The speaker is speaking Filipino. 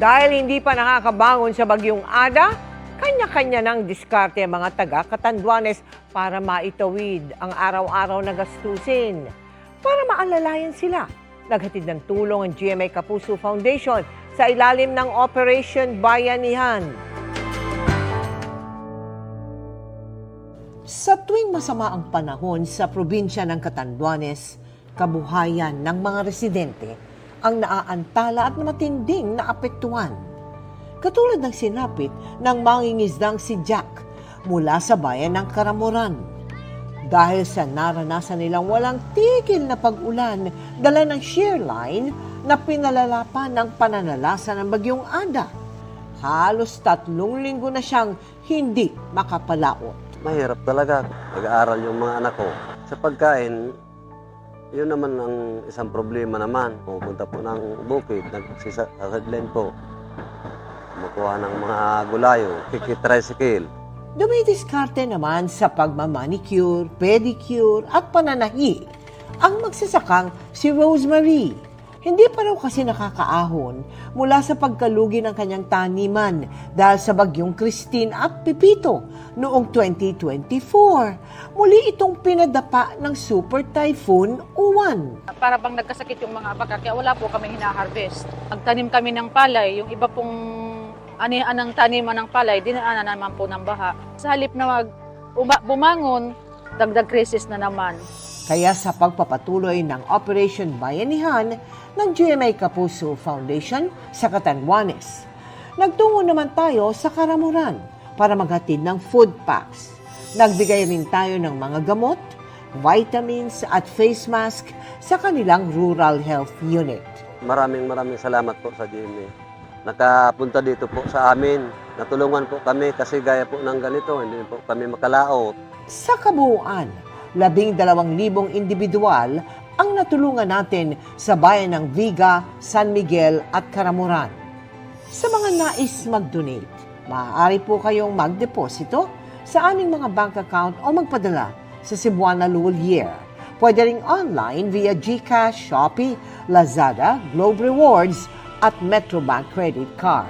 Dahil hindi pa nakakabangon sa bagyong Ada, kanya-kanya ng diskarte ang mga taga-Catanduanes para maitawid ang araw-araw na gastusin. Para maalalayan sila, naghatid ng tulong ang GMA Kapuso Foundation sa ilalim ng Operation Bayanihan. Sa tuwing masama ang panahon sa probinsya ng Catanduanes, kabuhayan ng mga residente ang naaantala at matinding naapektuhan. Katulad ng sinapit ng mangingisdang si Jack mula sa bayan ng Karamuran. Dahil sa naranasan nilang walang tigil na pag-ulan, dala ng shear line na pinalalapan ng pananalasa ng bagyong Ada. Halos 3 linggo na siyang hindi makapalaot. Mahirap talaga pag-aaral yung mga anak ko. Sa pagkain, yun naman ang isang problema naman. Pupunta po ng bukid, nagsisadline po. Makuha ng mga gulayo, kikitricycle. Dumidiskarte naman sa pagmamanicure, pedicure at pananahi ang magsasakang si Rosemary. Hindi pa raw kasi nakakaahon mula sa pagkalugi ng kanyang taniman dahil sa bagyong Christine at Pepito noong 2024. Muli itong pinadapa ng Super Typhoon Uwan. Para bang nagkasakit yung mga baka, kaya wala po kami hina-harvest. Nagtanim kami ng palay, yung iba pong anong taniman ng palay, dinaanan naman po ng baha. Sa halip na bumangon, dagdag krisis na naman. Kaya sa pagpapatuloy ng Operation Bayanihan ng GMA Kapuso Foundation sa Catanduanes, nagtungo naman tayo sa Karamuran para maghatid ng food packs. Nagbigay rin tayo ng mga gamot, vitamins at face mask sa kanilang rural health unit. Maraming salamat po sa GMA. Nakapunta dito po sa amin. Natulungan po kami kasi gaya po ng ganito, hindi po kami makalaot. Sa kabuuan, 12,000 individual ang natulungan natin sa bayan ng Viga, San Miguel at Karamuran. Sa mga nais mag-donate, maaari po kayong mag-deposito sa aming mga bank account o magpadala sa Cebuana Luwalier. Pwede ring online via GCash, Shopee, Lazada, Globe Rewards at Metrobank Credit Card.